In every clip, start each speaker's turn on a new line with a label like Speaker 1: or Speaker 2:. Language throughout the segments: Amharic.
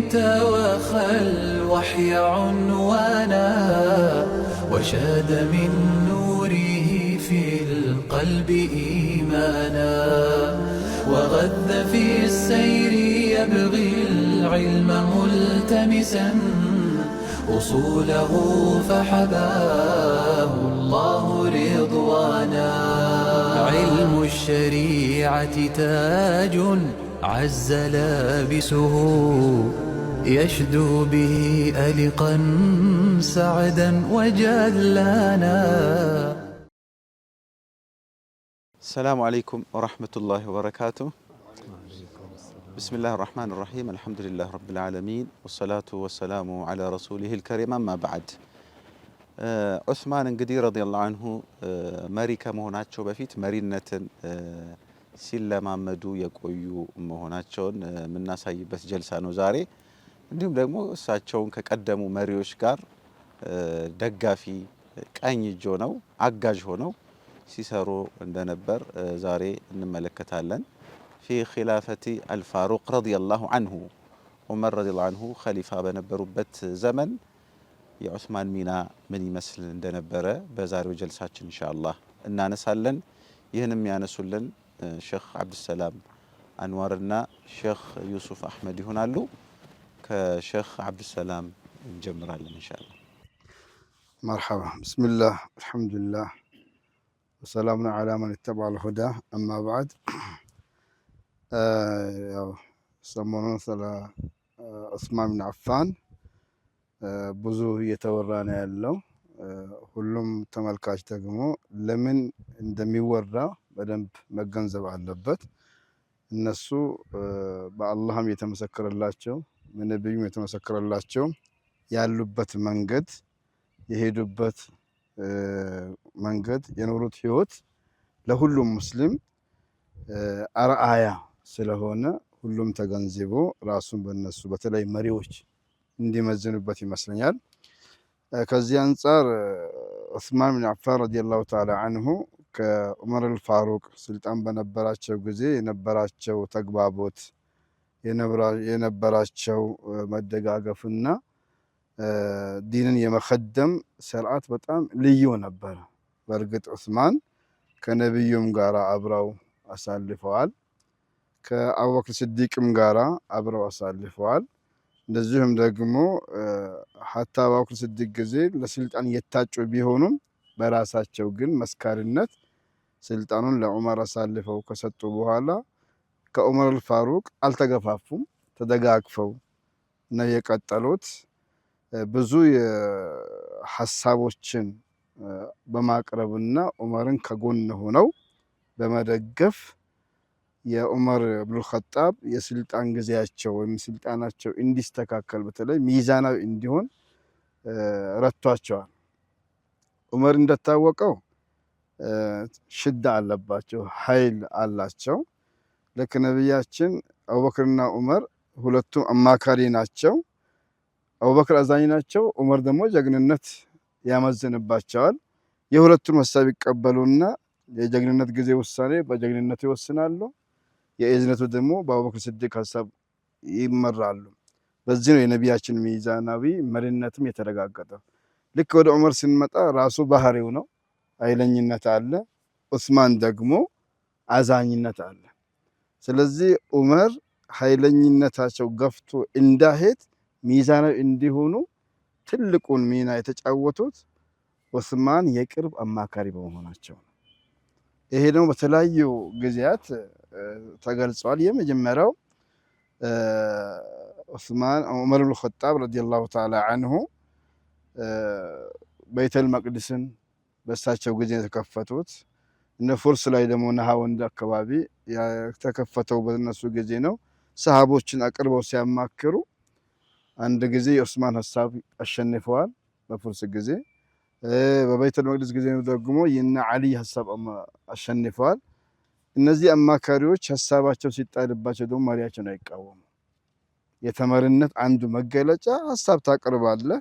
Speaker 1: توخى الوحي عنوانا وشاد من نوره في القلب إيمانا وغذ في السير يبغي العلم ملتمسا أصوله فحباه الله رضوانا علم الشريعة تاج عز لابسه يشدو به ألقا سعدا وجلانا.
Speaker 2: السلام عليكم ورحمة الله وبركاته. بسم الله الرحمن الرحيم. الحمد لله رب العالمين والصلاة والسلام على رسوله الكريم. أما بعد ዑስማን እንግዲህ ረዲየላሁ አንሁ መሪ ከመሆናቸው በፊት መሪነትን ሲለማመዱ የቆዩ መሆናቸውን የምናሳይበት ጀልሳ ነው ዛሬ። እንዲሁም ደግሞ እሳቸውን ከቀደሙ መሪዎች ጋር ደጋፊ ቀኝ እጅ ሆነው አጋዥ ሆነው ሲሰሩ እንደነበር ዛሬ እንመለከታለን። في خلافة الفاروق رضي الله عنه ዑመር ረዲየላሁ አንሁ ኸሊፋ በነበሩበት ዘመን የዑስማን ሚና ምን ይመስል እንደነበረ በዛሬው ጀልሳችን ኢንሻአላህ እናነሳለን። ይህንም ያነሱልን ሼኽ አብዱሰላም አንዋርና ሼኽ ዩሱፍ አህመድ ይሆናሉ። ከሼኽ አብዱሰላም እንጀምራለን ኢንሻአላህ።
Speaker 3: መርሐባ ብስሚላህ አልሐምዱሊላህ ወሰላሙን ዐላ መን ኢተበዐ አልሁዳ አማ በዕድ። ያው ሰሞኑን ስለ ዑስማን ብን አፋን ብዙ እየተወራ ነው ያለው። ሁሉም ተመልካች ደግሞ ለምን እንደሚወራ በደንብ መገንዘብ አለበት። እነሱ በአላህም የተመሰከረላቸው በነብዩም የተመሰከረላቸው ያሉበት መንገድ የሄዱበት መንገድ የኖሩት ህይወት ለሁሉም ሙስሊም አርአያ ስለሆነ ሁሉም ተገንዝቦ ራሱን በነሱ በተለይ መሪዎች እንዲመዝኑበት ይመስለኛል። ከዚህ አንፃር ዑስማን ብን አፋን ረዲየላሁ ተዓላ አንሁ ከዑመር አልፋሩቅ ስልጣን በነበራቸው ጊዜ የነበራቸው ተግባቦት የነበራቸው መደጋገፍና ዲንን የመኸደም ስርዓት በጣም ልዩ ነበር። በእርግጥ ዑስማን ከነብዩም ጋር አብረው አሳልፈዋል። ከአቡበክር ስዲቅም ጋር አብረው አሳልፈዋል። እንደዚሁም ደግሞ ሐታ አቡበክር ስዲቅ ጊዜ ለስልጣን የታጩ ቢሆኑም በራሳቸው ግን መስካሪነት ስልጣኑን ለዑመር አሳልፈው ከሰጡ በኋላ ከዑመር አልፋሩቅ አልተገፋፉም፣ ተደጋግፈው ነው የቀጠሉት። ብዙ ሐሳቦችን በማቅረብና ዑመርን ከጎን ሆነው በመደገፍ የዑመር ኢብኑል ኸጣብ የስልጣን ጊዜያቸው ወይም ስልጣናቸው እንዲስተካከል በተለይ ሚዛናዊ እንዲሆን ረድቷቸዋል። ዑመር እንደታወቀው ሽዳ አለባቸው፣ ኃይል አላቸው። ልክ ነብያችን አቡበክርና ዑመር ሁለቱም አማካሪ ናቸው። አቡበክር አዛኝ ናቸው፣ ዑመር ደግሞ ጀግንነት ያመዝንባቸዋል። የሁለቱን ሐሳብ ይቀበሉና የጀግንነት ጊዜ ውሳኔ በጀግንነት ይወስናሉ። የእዝነቱ ደግሞ በአቡበክር ስዲቅ ሐሳብ ይመራሉ። በዚህ ነው የነቢያችን ሚዛናዊ መሪነትም የተረጋገጠው። ልክ ወደ ዑመር ስንመጣ ራሱ ባህሪው ነው፣ ኃይለኝነት አለ። ዑስማን ደግሞ አዛኝነት አለ። ስለዚህ ዑመር ኃይለኝነታቸው ገፍቶ እንዳሄድ ሚዛናዊ እንዲሆኑ ትልቁን ሚና የተጫወቱት ዑስማን የቅርብ አማካሪ በመሆናቸው ነው። ይሄ ደግሞ በተለያዩ ጊዜያት ተገልጿል። የመጀመሪያው ዑስማን ዑመር ኢብኑል ኸጣብ ረዲየላሁ ተዓላ አንሁ በይተል መቅደስን በእሳቸው ጊዜ የተከፈቱት፣ እነ ፉርስ ላይ ደግሞ ነሃወንድ አካባቢ የተከፈተው በእነሱ ጊዜ ነው። ሰሃቦችን አቅርበው ሲያማክሩ አንድ ጊዜ የዑስማን ሐሳብ አሸንፈዋል በፉርስ ጊዜ። በበይተል መቅደስ ጊዜ ደግሞ የነ አሊ ሐሳብ አሸንፈዋል። እነዚህ አማካሪዎች ሐሳባቸው ሲጣልባቸው ደግሞ መሪያቸውን አይቃወሙ። የተመሪነት አንዱ መገለጫ ሐሳብ ታቀርባለህ፣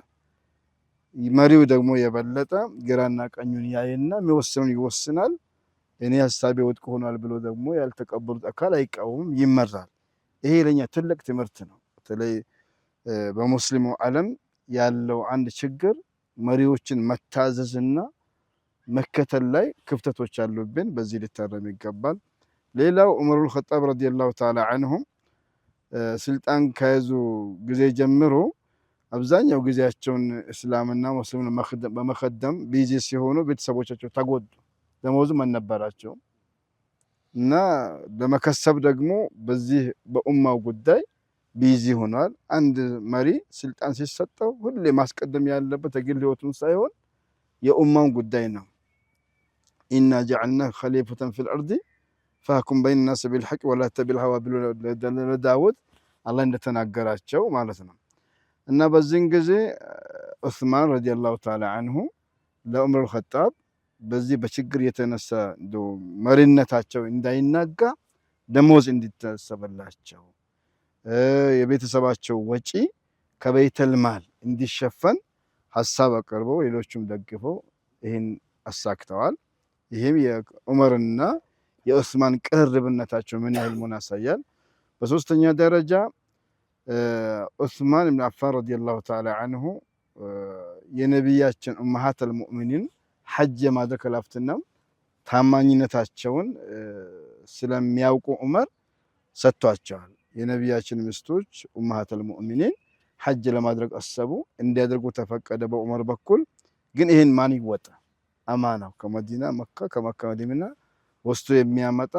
Speaker 3: መሪው ደግሞ የበለጠ ግራና ቀኙን ያይና የሚወስነውን ይወስናል። እኔ ሐሳቤ ወድቅ ሆኗል ብሎ ደግሞ ያልተቀበሉት አካል አይቃወምም፣ ይመራል። ይሄ ለኛ ትልቅ ትምህርት ነው። በተለይ በሙስሊሙ ዓለም ያለው አንድ ችግር መሪዎችን መታዘዝና መከተል ላይ ክፍተቶች አሉብን። በዚህ ሊታረም ይገባል። ሌላው ዑመሩል ኸጣብ ረዲየላሁ ተዓላ አንሁም ስልጣን ከያዙ ጊዜ ጀምሮ አብዛኛው ጊዜያቸውን እስላምና ሙስሊምን በመከደም ቢዚ ሲሆኑ ቤተሰቦቻቸው ተጎዱ። ደመወዝም አልነበራቸው እና ለመከሰብ ደግሞ በዚህ በኡማው ጉዳይ ቢዚ ሆኗል። አንድ መሪ ስልጣን ሲሰጠው ሁሌ ማስቀደም ያለበት የግል ህይወቱን ሳይሆን የኡማውን ጉዳይ ነው። ኢና ጀዐልና ኸሊፈተን ፊል አርዲ ፈህኩም በይነ ናስ ቢልሐቅ ወላ ተተቢዕ ሀዋ ብሎ ለዳውድ አላህ እንደተናገራቸው ማለት ነው። እና በዚህን ጊዜ ዑስማን ረዲየላሁ ተዓላ አንሁ ለዑመሩል ኸጣብ በዚህ በችግር የተነሳ መሪነታቸው እንዳይናጋ ደሞዝ እንዲታሰብላቸው የቤተሰባቸው ወጪ ከበይተል ማል እንዲሸፈን ሐሳብ አቅርበው ሌሎቹም ደግፈው ይህን አሳክተዋል። ይህም የዑመርና የዑስማን ቅርርብነታቸው ምን ያህል መሆን ያሳያል። በሶስተኛ ደረጃ ዑስማን ኢብኑ አፋን ረዲየላሁ ተዓላ አንሁ የነቢያችን ኡመሃተል ሙእሚኒን ሐጅ የማድረግ ኃላፊነትም ታማኝነታቸውን ስለሚያውቁ ዑመር ሰጥቷቸዋል። የነቢያችን ሚስቶች ኡመሃተል ሙእሚኒን ሐጅ ለማድረግ አሰቡ፣ እንዲያደርጉ ተፈቀደ በዑመር በኩል። ግን ይህን ማን ይወጣ? አማናው ከመዲና መካ ከመካ መዲና ወስዶ የሚያመጣ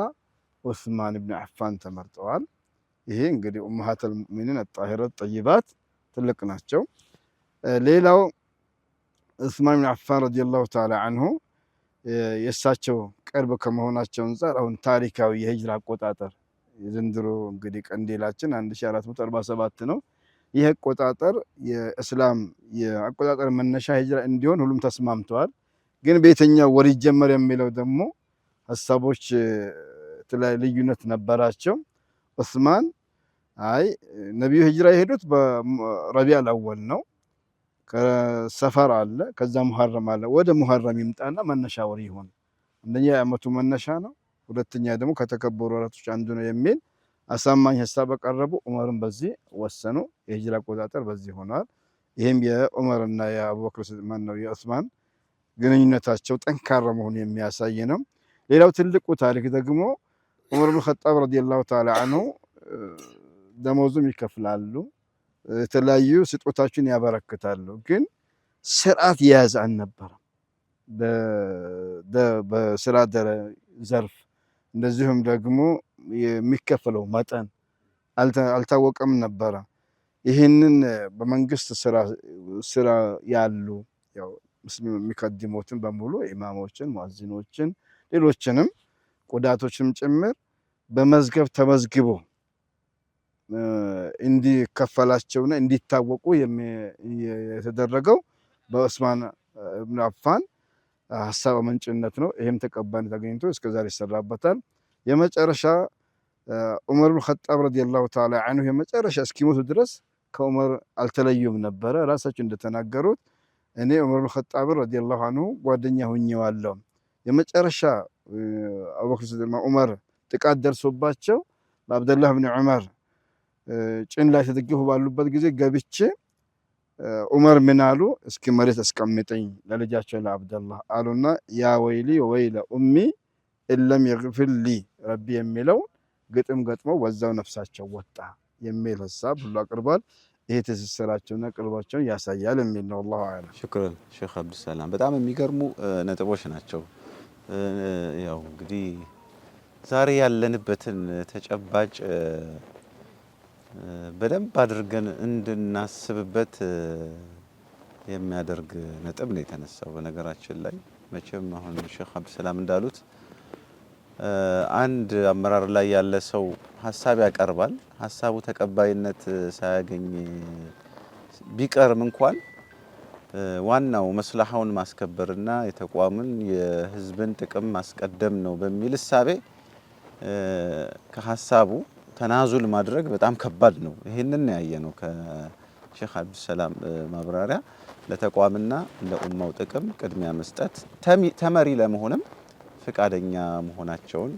Speaker 3: ዑስማን ኢብኑ አፋን ተመርጠዋል። ይሄ እንግዲህ ኡመሃተል ሙእሚኒን አጣሂራት ጠይባት ትልቅ ናቸው። ሌላው ዑስማን ኢብኑ አፋን ረዲየላሁ ተዓላ አንሁ የእሳቸው ቅርብ ከመሆናቸው አንፃር አሁን ታሪካዊ የሂጅራ አቆጣጠር የዘንድሮ እንግዲህ ቀንዴላችን 1447 ነው። ይህ አቆጣጠር የእስላም የአቆጣጠር መነሻ ሂጅራ እንዲሆን ሁሉም ተስማምተዋል። ግን በየትኛው ወር ይጀመር የሚለው ደግሞ ሐሳቦች ልዩነት ነበራቸው። ዑስማን አይ ነብዩ ሂጅራ የሄዱት በረቢዑል አወል ነው። ከሰፈር አለ፣ ከዛ ሙሐረም አለ። ወደ ሙሐረም ይምጣና መነሻ ወር ይሆን። አንደኛ የዓመቱ መነሻ ነው፣ ሁለተኛ ደግሞ ከተከበሩ ወራቶች አንዱ ነው የሚል አሳማኝ ሐሳብ አቀረቡ። ዑመርን በዚህ ወሰኑ። የሂጅራ አቆጣጠር በዚህ ሆኗል። ይሄም የዑመርና የአቡበክር የዑስማን ግንኙነታቸው ጠንካራ መሆኑን የሚያሳይ ነው። ሌላው ትልቁ ታሪክ ደግሞ ዑመር ኢብኑ ኸጣብ ረዲየላሁ ተዓላ አንሁ ደመወዙም ይከፍላሉ፣ የተለያዩ ስጦታዎችን ያበረክታሉ። ግን ስርዓት የያዘ አልነበረም። በስራ ዘርፍ እንደዚሁም ደግሞ የሚከፈለው መጠን አልታወቀም ነበረ። ይህንን በመንግስት ስራ ያሉ ያው ሙስሊም የሚከድሙትን በሙሉ ኢማሞችን፣ ሙአዚኖችን፣ ሌሎችንም ቁዳቶችንም ጭምር በመዝገብ ተመዝግቦ እንዲከፈላቸውና እንዲታወቁ የተደረገው በዑስማን ኢብኑ አፋን ሐሳብ አመንጭነት ነው። ይሄም ተቀባይነት አግኝቶ እስከዛሬ ይሰራበታል። የመጨረሻ ዑመር ኢብኑ ኸጣብ ረዲየላሁ ተዓላ አንሁ የመጨረሻ እስኪሞቱ ድረስ ከዑመር አልተለዩም ነበረ። ራሳቸው እንደተናገሩት እኔ ዑመር ኢብኑ ኸጣብ ረዲየላሁ አንሁ ጓደኛ ሆኜዋለሁ። የመጨረሻ አቡበክር ዑመር ጥቃት ደርሶባቸው በአብደላህ ብን ዑመር ጭን ላይ ተደግፈው ባሉበት ጊዜ ገብቼ ዑመር ምን አሉ? እስኪ መሬት አስቀምጠኝ ለልጃቸው ለአብደላህ አሉና ያ ወይሊ ወይለ ኡሚ ኢለም የግፊር ሊ ረቢ የሚለው ግጥም ገጥመው በዛው ነፍሳቸው ወጣ የሚል ሐሳብ ሁሉ አቅርቧል። ይሄ ትስስራቸውና ቅርባቸውን ያሳያል የሚል ነው። አላሁ አዕለም።
Speaker 2: ሽክራን ሼክ አብዱሰላም፣ በጣም የሚገርሙ ነጥቦች ናቸው። ያው እንግዲህ ዛሬ ያለንበትን ተጨባጭ በደንብ አድርገን እንድናስብበት የሚያደርግ ነጥብ ነው የተነሳው። በነገራችን ላይ መቼም አሁን ሼክ አብዱሰላም እንዳሉት አንድ አመራር ላይ ያለ ሰው ሀሳብ ያቀርባል። ሀሳቡ ተቀባይነት ሳያገኝ ቢቀርም እንኳን ዋናው መስላሃውን ማስከበርና የተቋምን የህዝብን ጥቅም ማስቀደም ነው በሚል እሳቤ ከሀሳቡ ተናዙል ማድረግ በጣም ከባድ ነው። ይሄንን ያየነው ከሼክ አብዱሰላም ማብራሪያ ለተቋምና ለኡማው ጥቅም ቅድሚያ መስጠት ተመሪ ለመሆንም ፈቃደኛ መሆናቸውን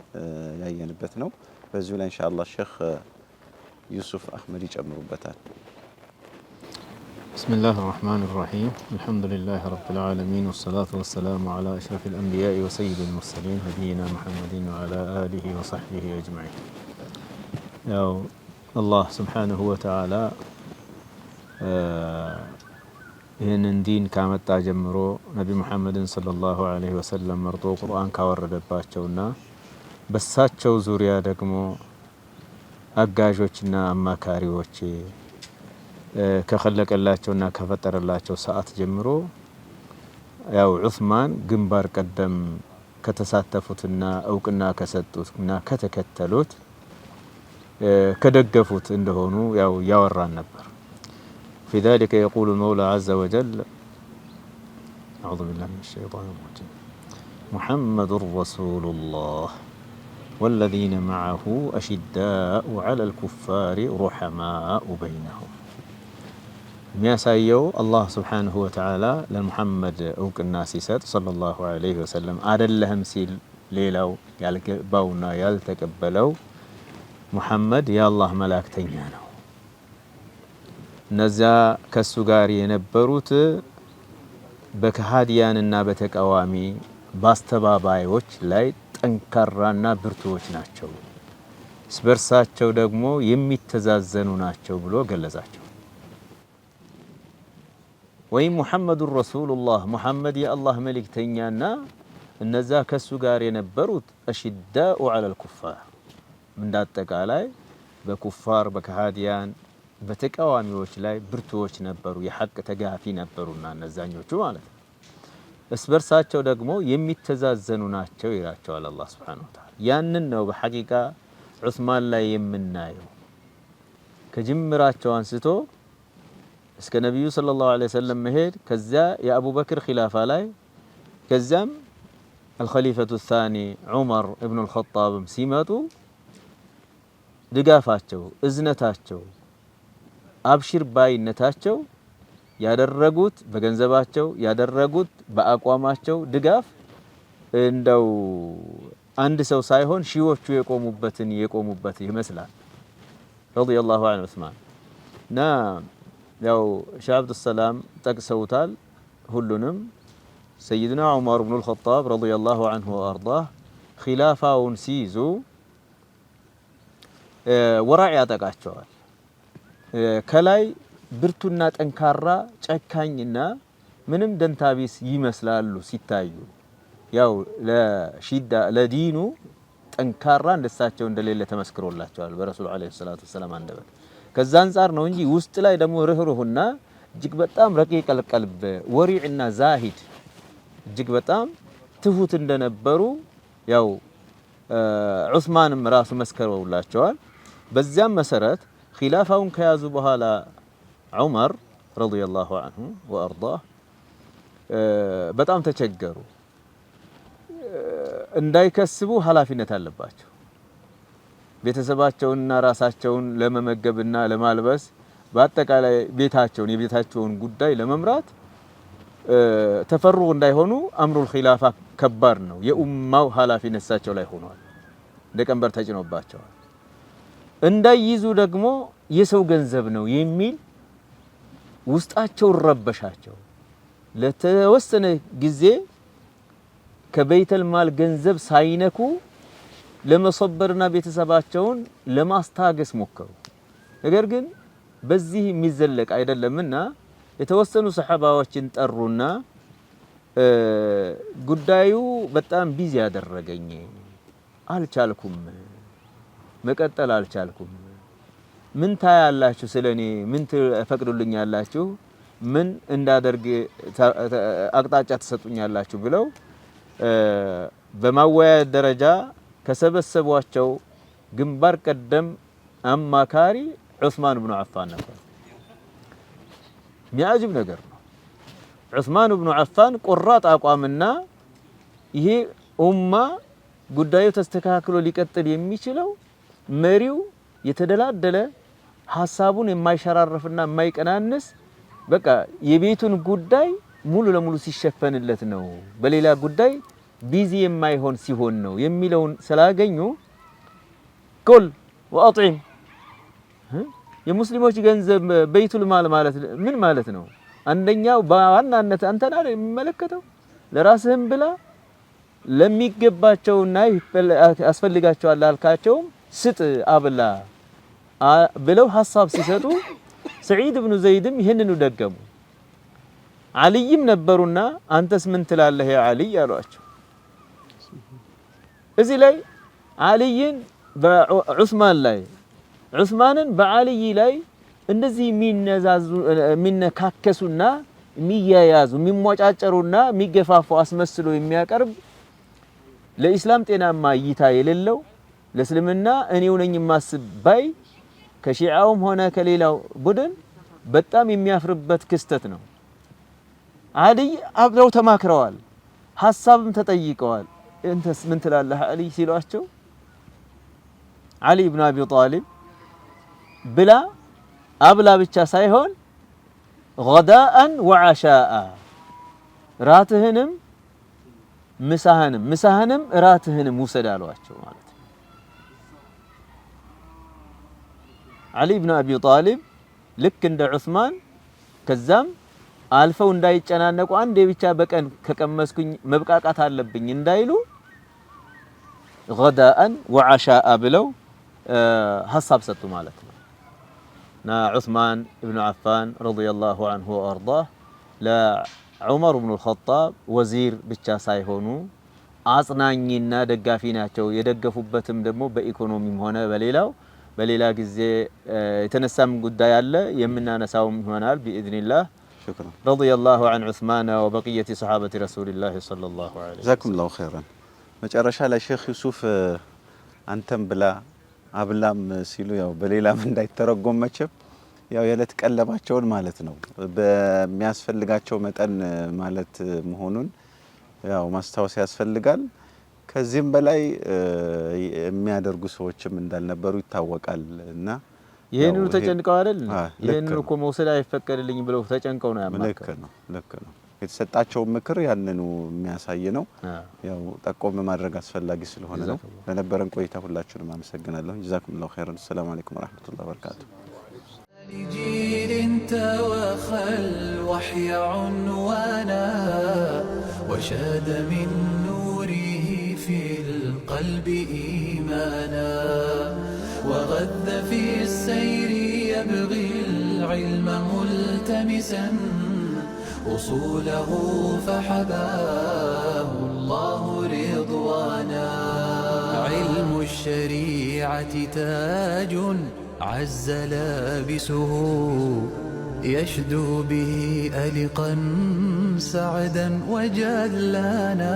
Speaker 2: ያየንበት ነው። በዚሁ ላይ ኢንሻአላህ ሼክ ዩሱፍ አህመድ ይጨምሩበታል።
Speaker 4: بسم الله الرحمن الرحيم الحمد لله رب العالمين والصلاة والسلام على أشرف الأنبياء وسيد المرسلين نبينا محمد وعلى آله وصحبه أجمعين. يا الله سبحانه وتعالى ይህንን ዲን ካመጣ ጀምሮ ነቢ ሙሐመድን ሰለላሁ ዐለይሂ ወሰለም መርጦ ቁርአን ካወረደባቸውና በሳቸው ዙሪያ ደግሞ አጋዦችና አማካሪዎች ከኸለቀላቸውና ከፈጠረላቸው ሰዓት ጀምሮ ያው ዑስማን ግንባር ቀደም ከተሳተፉትና እውቅና ከሰጡትና ከተከተሉት ከደገፉት እንደሆኑ ያው ያወራን ነበር። في ذلك يقول المولى عز وجل أعوذ بالله من الشيطان الرجيم محمد رسول الله والذين معه أشداء على الكفار رحماء بينهم የሚያሳየው አላህ ስብሓንሁ ወተዓላ ለሙሐመድ እውቅና ሲሰጥ ሰለላሁ ዐለይሂ ወሰለም አይደለህም ሲል ሌላው ያልገባውና ያልተቀበለው ሙሐመድ የአላህ መላእክተኛ ነው። እነዚያ ከሱ ጋር የነበሩት በከሃዲያንና በተቃዋሚ ባስተባባዮች ላይ ጠንካራና ብርቱዎች ናቸው፣ ስበርሳቸው ደግሞ የሚተዛዘኑ ናቸው ብሎ ገለጻቸው። ወይም ሙሐመዱን ረሱሉላህ ሙሐመድ የአላህ መልእክተኛና እነዛ ከሱ ጋር የነበሩት አሽዳኡ ዐለል ኩፋር እንዳጠቃላይ በኩፋር በከሃዲያን በተቃዋሚዎች ላይ ብርቱዎች ነበሩ፣ የሐቅ ተጋፊ ነበሩና እነዛኞቹ ማለት ነው። እስበርሳቸው ደግሞ የሚተዛዘኑ ናቸው ይላቸዋል አላህ ሱብሓነሁ ወተዓላ። ያንን ነው በሐቂቃ ዑስማን ላይ የምናየው ከጅምራቸው አንስቶ እስከ ነብዩ ሰለላሁ ዐለይሂ ወሰለም መሄድ፣ ከዚያ የአቡበክር ኺላፋ ላይ፣ ከዚያም አልኸሊፈቱ ሳኒ ዑመር ኢብኑል ኸጣብም ሲመጡ ድጋፋቸው፣ እዝነታቸው፣ አብሽር ባይነታቸው ያደረጉት በገንዘባቸው ያደረጉት በአቋማቸው ድጋፍ እንደው አንድ ሰው ሳይሆን ሺዎቹ የቆሙበት ይመስላል። ረዲየላሁ ዐንሁ ዑስማን እና ያው ሼህ አብዱሰላም ጠቅሰውታል ሁሉንም። ሰይድና ዑመር ኢብኑል ኸጣብ ረዲየላሁ ዐንሁ ወአርዳህ ኺላፋውን ሲይዙ ወራዕ ያጠቃቸዋል። ከላይ ብርቱና ጠንካራ ጨካኝና ምንም ደንታቢስ ይመስላሉ ሲታዩ፣ ያው ለሺዳ ለዲኑ ጠንካራ እንደሳቸው እንደሌለ ተመስክሮላቸዋል በረሱል ዐለይሂ ሰላቱ ወሰላም አንደበት። ከዛ አንፃር ነው እንጂ ውስጥ ላይ ደግሞ ርህሩህና እጅግ በጣም ረቂቀል ቀልብ ወሪዕና ዛሂድ እጅግ በጣም ትሁት እንደነበሩ ያው ዑስማንም ራሱ መስከረውላቸዋል። በዚያም መሰረት ኺላፋውን ከያዙ በኋላ ዑመር ረዲየላሁ ዐንሁ ወአርዳህ በጣም ተቸገሩ። እንዳይከስቡ ኃላፊነት አለባቸው። ቤተሰባቸውንና ራሳቸውን ለመመገብና ለማልበስ በአጠቃላይ የቤታቸውን ጉዳይ ለመምራት ተፈሩግ እንዳይሆኑ አምሩል ኺላፋ ከባድ ነው። የኡማው ኃላፊነት እሳቸው ላይ ሆኗል፣ እንደ ቀንበር ተጭኖባቸዋል። እንዳይይዙ ደግሞ የሰው ገንዘብ ነው የሚል ውስጣቸው ረበሻቸው። ለተወሰነ ጊዜ ከበይተል ማል ገንዘብ ሳይነኩ ለመሰበርና ቤተሰባቸውን ለማስታገስ ሞከሩ። ነገር ግን በዚህ የሚዘለቅ አይደለምና የተወሰኑ ሰሐባዎችን ጠሩና ጉዳዩ በጣም ቢዚ ያደረገኝ፣ አልቻልኩም፣ መቀጠል አልቻልኩም፣ ምን ታያላችሁ? ስለኔ ምን ትፈቅዱልኛላችሁ? ምን እንዳደርግ አቅጣጫ ትሰጡኛላችሁ? ብለው በማወያየት ደረጃ ከሰበሰቧቸው ግንባር ቀደም አማካሪ ዑስማን ብኑ አፋን ነበር። የሚያጅብ ነገር ነው። ዑስማን ብኑ አፋን ቆራጥ አቋምና ይሄ ኡማ ጉዳዩ ተስተካክሎ ሊቀጥል የሚችለው መሪው የተደላደለ ሐሳቡን የማይሸራረፍና የማይቀናነስ በቃ የቤቱን ጉዳይ ሙሉ ለሙሉ ሲሸፈንለት ነው፣ በሌላ ጉዳይ ቢዚ የማይሆን ሲሆን ነው የሚለውን ስላገኙ ኩል ወአጥዒም የሙስሊሞች ገንዘብ በይቱል ማል ማለት ምን ማለት ነው? አንደኛው በዋናነት አንተና የሚመለከተው ለራስህም ብላ ለሚገባቸውና ያስፈልጋቸዋል አልካቸውም ስጥ አብላ ብለው ሐሳብ ሲሰጡ ሰዒድ ኢብኑ ዘይድም ይሄንኑ ደገሙ። አልይም ነበሩና አንተስ ምን ትላለህ ያ አልይ አሏቸው። እዚህ ላይ አልይን በዑስማን ላይ ዑስማንን በአልይ ላይ እንደዚህ የሚነካከሱና የሚያያዙ የሚሟጫጨሩና የሚገፋፉ አስመስሎ የሚያቀርብ ለኢስላም ጤናማ እይታ የሌለው ለእስልምና እኔው ነኝ የማስብ ባይ ከሺዓውም ሆነ ከሌላው ቡድን በጣም የሚያፍርበት ክስተት ነው። አልይ አብረው ተማክረዋል፣ ሐሳብም ተጠይቀዋል። እንተስ ምን ትላለህ አልይ ሲሏቸው አሊ ኢብኑ አቢ ጣሊብ ብላ አብላ ብቻ ሳይሆን ገዳአን ወዓሻአ ራትህንም ምሳህንም ራትህንም ውሰድ አሏቸው ማለት ነው። አሊ ኢብኑ አቢ ጣሊብ ልክ እንደ ዑስማን ከዛም አልፈው እንዳይጨናነቁ አንዴ ብቻ በቀን ከቀመስኩኝ መብቃቃት አለብኝ እንዳይሉ ገዳአን ወዓሻአ ብለው ሐሳብ ሰጡ ማለት ነው። ና ዑስማን ኢብኑ አፋን ረዲየላሁ ዐንሁ ወአርዳህ ለዑመር ኢብኑ አልኸጣብ ወዚር ብቻ ሳይሆኑ አጽናኝና ደጋፊ ናቸው። የደገፉበትም ደግሞ በኢኮኖሚም ሆነ በሌላ ጊዜ የተነሳም ጉዳይ አለ የምናነሳውም ይሆናል ቢኢዝኒላህ።
Speaker 2: ሹክራን
Speaker 4: ረዲየላሁ ዐን ዑስማን ወበቂየቲ ሰሓበቲ ረሱሊላህ ሰለላሁ ዐለይሂ ወሰለም።
Speaker 2: ጀዛኩሙላሁ ኸይራን። መጨረሻ ላይ ሼክ ዩሱፍ አንተም ብላ አብላም ሲሉ ያው በሌላም እንዳይተረጎም መቼም ያው የዕለት ቀለባቸውን ማለት ነው በሚያስፈልጋቸው መጠን ማለት መሆኑን ያው ማስታወስ ያስፈልጋል። ከዚህም በላይ የሚያደርጉ ሰዎችም እንዳልነበሩ ይታወቃል። እና
Speaker 4: ይሄንኑ ተጨንቀው አይደል ይሄንኑ እኮ መውሰድ አይፈቀድልኝ ብለው ተጨንቀው ነው ያማከሩ።
Speaker 2: ልክ ነው። የተሰጣቸው ምክር ያንኑ የሚያሳይ ነው። ያው ጠቆም ማድረግ አስፈላጊ ስለሆነ ነው። ለነበረን ቆይታ ሁላችሁንም አመሰግናለሁ። ጀዛኩሙላሁ ኸይራን። ሰላም አለይኩም ወራህመቱላሂ ወበረካቱ።
Speaker 1: لجيل توخى الوحي عنوانا وشاد من نوره في القلب إيمانا وغذ في السير يبغي العلم ملتمسا أصوله فحباه الله رضوانا علم الشريعة تاج عز لابسه يشدو به ألقا سعدا وجلانا